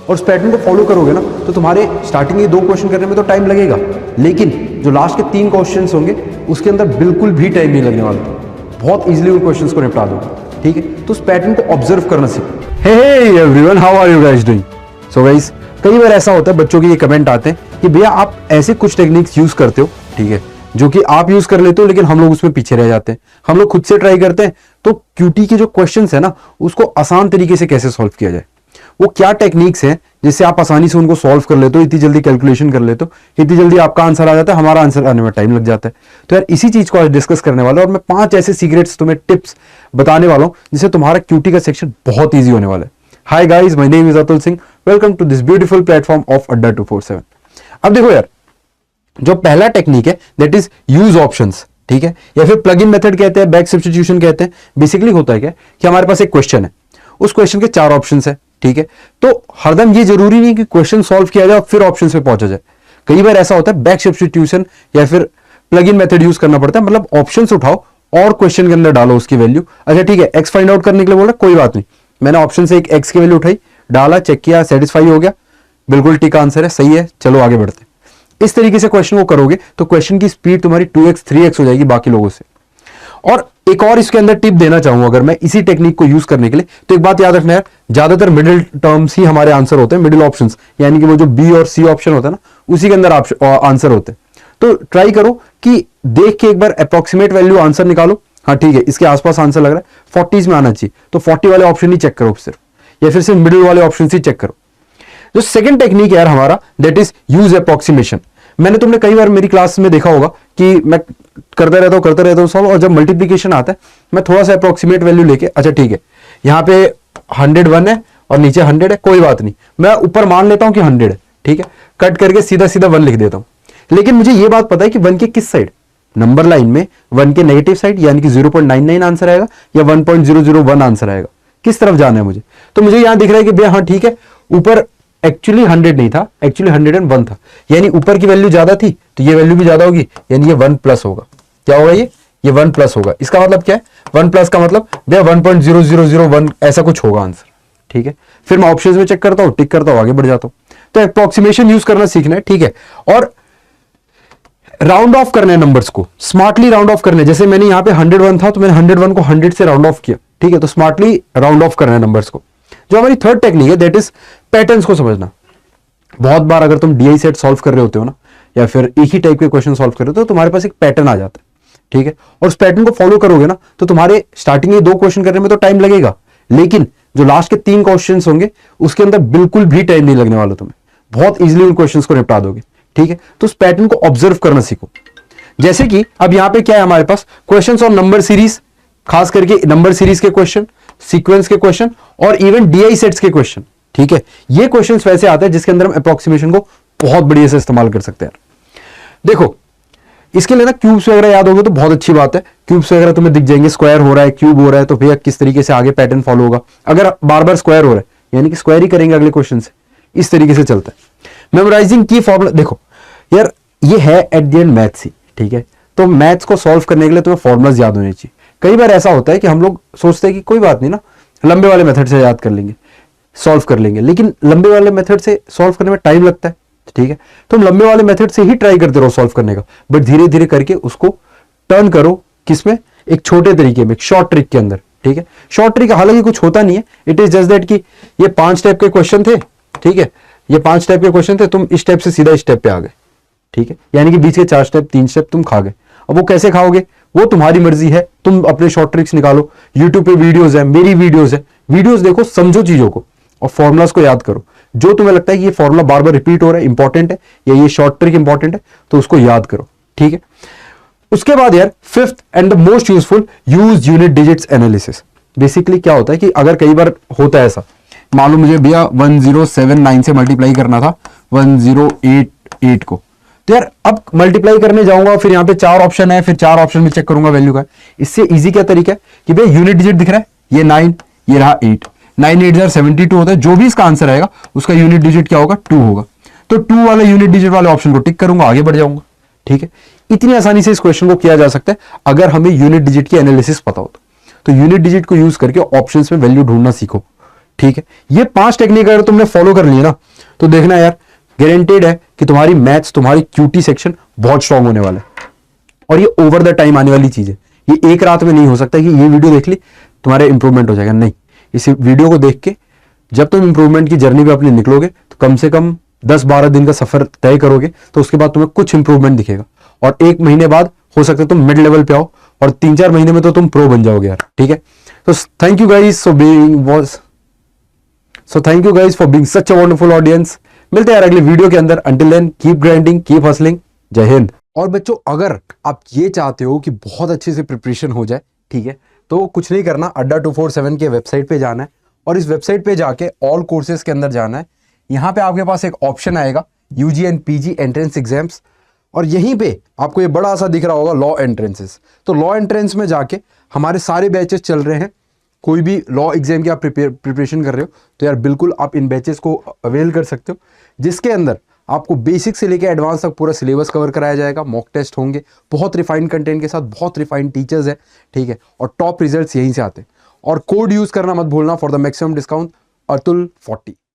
और उस पैटर्न को फॉलो करोगे ना तो तुम्हारे स्टार्टिंग के 2 क्वेश्चन करने में तो टाइम लगेगा, लेकिन जो लास्ट के 3 क्वेश्चन होंगे उसके अंदर बिल्कुल भी टाइम नहीं लगने वाला, बहुत इजीली उन क्वेश्चंस को निपटा दोगे। ठीक है, तो उस पैटर्न को ऑब्जर्व करना सीखो। Hey everyone, how are you guys doing? So guys, कई बार ऐसा होता है बच्चों के ये कमेंट आते हैं कि भैया आप ऐसे कुछ टेक्निक्स यूज करते हो, ठीक है, जो कि आप यूज कर लेते हो लेकिन हम लोग उसमें पीछे रह जाते हैं। हम लोग खुद से ट्राई करते हैं तो क्यूटी के जो क्वेश्चंस है ना उसको आसान तरीके से कैसे सॉल्व किया जाए, वो क्या टेक्निक्स हैं जिससे आप आसानी से उनको सॉल्व कर लेते हो, इतनी जल्दी कैलकुलेशन कर लेते हो, इतनी जल्दी आपका आंसर आ जाता है, हमारा आंसर आने में टाइम लग जाता है। तो यार इसी चीज को आज डिस्कस करने वाला हूं और मैं 5 ऐसे सीक्रेट्स तुम्हें टिप्स बताने वाला हूं जिससे तुम्हारा क्यूटी का सेक्शन बहुत ईजी होने वाला है। Hi guys, my name is Atul Singh, welcome to this beautiful platform of Adda 247। अब देखो यार, जो पहला टेक्निक है दैट इज यूज ऑप्शंस, ठीक है, या फिर प्लग इन मेथड कहते हैं, बैक सब्स्टिट्यूशन कहते हैं। बेसिकली होता है क्या कि हमारे पास एक क्वेश्चन है, उस क्वेश्चन के 4 ऑप्शंस है, ठीक है, तो हरदम ये जरूरी नहीं कि क्वेश्चन सॉल्व किया जाए और फिर ऑप्शंस पे पहुंचा जाए। कई बार ऐसा होता है बैक सब्स्टिट्यूशन या फिर प्लग इन मेथड यूज करना पड़ता है, मतलब ऑप्शंस उठाओ और क्वेश्चन के अंदर डालो उसकी वैल्यू। अच्छा ठीक है, एक्स फाइंड आउट करने के लिए बोला, कोई बात नहीं, मैंने ऑप्शन से एक एक्स की वैल्यू उठाई, डाला, चेक किया, सेटिस्फाई हो गया, बिल्कुल ठीक आंसर है, सही है, चलो आगे बढ़ते हैं। इस तरीके से क्वेश्चन को करोगे तो क्वेश्चन की स्पीड तुम्हारी 2x 3x हो जाएगी बाकी लोगों से। और एक और इसके अंदर टिप देना चाहूंगा अगर मैं इसी टेक्निक को यूज करने के लिए, तो एक बात याद रखना है, ज्यादातर मिडिल टर्म्स ही हमारे आंसर होते हैं, मिडिल ऑप्शंस, यानी कि वो जो बी और सी ऑप्शन होता है ना उसी के अंदर आंसर होते हैं। तो ट्राई करो कि देख के एक बार अप्रोक्सीमेट वैल्यू आंसर निकालो। हाँ ठीक है, इसके आसपास आंसर लग रहा है, 40s में आना चाहिए, तो 40 वाले ऑप्शन ही चेक करो सिर्फ, या फिर सिर्फ मिडिल वाले ऑप्शन ही चेक करो। जो सेकंड टेक्निक है यार हमारा, दैट इज यूज अप्रोक्सीमेशन। मैंने तुमने कई बार मेरी क्लास में देखा होगा कि मैं करता रहता हूं सॉल्व, और जब मल्टीप्लिकेशन आता है मैं थोड़ा सा अप्रोक्सीमेट वैल्यू लेके, अच्छा ठीक है यहाँ पे 101 है और नीचे 100 है, कोई बात नहीं, मैं ऊपर मान लेता हूं कि 100 है, ठीक है, कट करके सीधा सीधा 1 लिख देता हूं। लेकिन मुझे यह बात पता है कि 1 के किस साइड, नंबर लाइन में 1 के नेगेटिव साइड यानी कि 0.99 आंसर आएगा या 1.001 आंसर आएगा, किस तरफ जाना है मुझे। तो मुझे यहां दिख रहा है कि भैया हाँ ठीक है, ऊपर एक्चुअली 100 नहीं था, एक्चुअली 101 था, यानी ऊपर की वैल्यू ज्यादा थी तो ये वैल्यू भी ज्यादा होगी, यानी ये 1 प्लस होगा। क्या होगा ये 1 प्लस होगा। इसका मतलब क्या है, 1 प्लस का मतलब भैया 1.0001 ऐसा कुछ होगा आंसर, ठीक है। फिर मैं ऑप्शंस में चेक करता हूं, टिक करता हूं, आगे बढ़ जाता हूं। तो अप्रोक्सीमेशन यूज करना सीखना है, ठीक है, और राउंड ऑफ करना है नंबर्स को, स्मार्टली राउंड ऑफ करना है। जैसे मैंने यहाँ पे 101 था तो मैंने 101 को 100 से राउंड ऑफ किया, ठीक है, तो स्मार्टली राउंड ऑफ करना है नंबर्स को। जो हमारी थर्ड टेक्निक है दैट इज पैटर्न्स को समझना। बहुत बार अगर तुम डीआई सेट सॉल्व कर रहे होते हो ना, या फिर एक ही टाइप के क्वेश्चन सॉल्व कर रहे हो तो तुम्हारे पास एक पैटर्न आ जाता है, ठीक है, और उस पैटर्न को फॉलो करोगे ना तो तुम्हारे स्टार्टिंग के 2 क्वेश्चन करने में तो टाइम लगेगा, लेकिन जो लास्ट के 3 क्वेश्चन होंगे उसके अंदर बिल्कुल भी टाइम नहीं लगने वाला, तुम्हें बहुत इजीली उन क्वेश्चन को निपटा दोगे, ठीक है। तो उस पैटर्न को ऑब्जर्व करना सीखो। जैसे कि अब यहां पे क्या है हमारे पास, क्वेश्चंस और नंबर सीरीज, खास करके नंबर सीरीज के क्वेश्चन, सीक्वेंस के क्वेश्चन और इवन डीआई सेट्स के क्वेश्चन, ठीक है। ये क्वेश्चंस वैसे आते हैं जिसके अंदर हम अप्रोक्सीमेशन को बहुत बढ़िया से इस्तेमाल कर सकते हैं। देखो इसके लिए ना क्यूब्स वगैरह याद होगा तो बहुत अच्छी बात है, क्यूब्स वगैरह तुम्हें दिख जाएंगे, स्क्वायर हो रहा है, क्यूब हो रहा है, तो भैया किस तरीके से आगे पैटर्न फॉलो होगा। अगर बार बार स्क्वायर हो रहा है यानी कि स्क्वायर ही करेंगे अगले क्वेश्चन से, इस तरीके से चलता है। मेमोराइजिंग की फॉर्मूला, देखो यार ये है एट द एंड मैथ्स ही, ठीक है, तो मैथ्स को सॉल्व करने के लिए तुम्हें फॉर्मुलाज याद होने चाहिए। कई बार ऐसा होता है कि हम लोग सोचते हैं कि कोई बात नहीं ना, लंबे वाले मेथड से याद कर लेंगे, सॉल्व कर लेंगे, लेकिन लंबे वाले मेथड से सॉल्व करने में टाइम लगता है, ठीक है। तुम लंबे वाले मेथड से ही ट्राई करते रहो सॉल्व करने का, बट धीरे धीरे करके उसको टर्न करो किसमें, एक छोटे तरीके में, एक शॉर्ट ट्रिक के अंदर, ठीक है। शॉर्ट ट्रिक हालांकि कुछ होता नहीं है, इट इज जस्ट दैट कि ये 5 टाइप के क्वेश्चन थे, ठीक है, ये 5 टाइप के क्वेश्चन थे, तुम इस स्टेप से सीधा स्टेप पे आ गए, ठीक है, यानी कि बीच के 4 स्टेप 3 स्टेप तुम खा गए। अब वो कैसे खाओगे वो तुम्हारी मर्जी है, तुम अपने शॉर्ट ट्रिक्स निकालो, यूट्यूब पे वीडियोस है, मेरी वीडियोस है, वीडियोस देखो, समझो चीजों को और फॉर्मुलास को याद करो। जो तुम्हें लगता है कि ये फॉर्मूला बार बार रिपीट हो रहा है, इंपॉर्टेंट है, या ये शॉर्ट ट्रिक इंपॉर्टेंट है, तो उसको याद करो, ठीक है। उसके बाद यार fifth and the most useful, use unit digits analysis. Basically क्या होता है कि अगर कई बार होता है ऐसा, मान लो मुझे भैया 1079 से मल्टीप्लाई करना था 1088 को, तो यार अब मल्टीप्लाई करने जाऊंगा, फिर यहाँ पे 4 ऑप्शन है, फिर 4 ऑप्शन में चेक करूंगा वैल्यू का। इससे इजी क्या तरीका है कि भैया यूनिट डिजिट दिख रहा है, ये 9, ये रहा 8, 9 8 72 होता है, जो भी इसका आंसर आएगा उसका यूनिट डिजिट क्या होगा, 2 होगा। तो 2 वाला यूनिट डिजिट वाले ऑप्शन को टिक करूंगा, आगे बढ़ जाऊंगा, ठीक है। इतनी आसानी से इस क्वेश्चन को किया जा सकता है अगर हमें यूनिट डिजिट की एनालिसिस पता हो तो यूनिट डिजिट को यूज करके ऑप्शंस में वैल्यू ढूंढना सीखो, ठीक है, ये 5 टेक्निक अगर तुमने फॉलो कर ली ना तो देखना यार, गारंटेड है कि तुम्हारी मैथ्स, तुम्हारी क्यूटी सेक्शन बहुत स्ट्रांग होने वाला है। और ये ओवर द टाइम आने वाली चीज है, ये एक रात में नहीं हो सकता कि ये वीडियो देख ली तुम्हारे इंप्रूवमेंट हो जाएगा, नहीं। इस वीडियो को देख के जब तुम इंप्रूवमेंट की जर्नी पे अपनी निकलोगे तो कम से कम 10-12 दिन का सफर तय करोगे, तो उसके बाद तुम्हें कुछ इंप्रूवमेंट दिखेगा। और 1 महीने बाद हो सकता है तुम मिड लेवल पे आओ, और 3-4 महीने में तो तुम प्रो बन जाओगे यार, ठीक है। तो thank you guys for being such a wonderful audience. मिलते हैं यार अगले वीडियो के अंदर। Until then keep grinding, keep hustling. Jai Hind. और बच्चों, अगर आप ये चाहते हो कि बहुत अच्छे से प्रिपरेशन हो जाए, ठीक है, तो कुछ नहीं करना, अड्डा 247 के वेबसाइट पे जाना है और इस वेबसाइट पे जाके ऑल कोर्सेज के अंदर जाना है। यहाँ पे आपके पास एक ऑप्शन आएगा UG and PG entrance exams, और यहीं पे आपको ये बड़ा सा दिख रहा होगा लॉ एंट्रेंसेस। तो लॉ एंट्रेंस में जाके हमारे सारे बैचेस चल रहे हैं। कोई भी लॉ एग्जाम की आप प्रिपरेशन कर रहे हो तो यार बिल्कुल आप इन बैचेस को अवेल कर सकते हो, जिसके अंदर आपको बेसिक से लेकर एडवांस तक पूरा सिलेबस कवर कराया जाएगा। मॉक टेस्ट होंगे बहुत रिफाइंड कंटेंट के साथ, बहुत रिफाइंड टीचर्स हैं, ठीक है, और टॉप रिजल्ट्स यहीं से आते हैं। और कोड यूज करना मत भूलना for the maximum discount, Atul 40।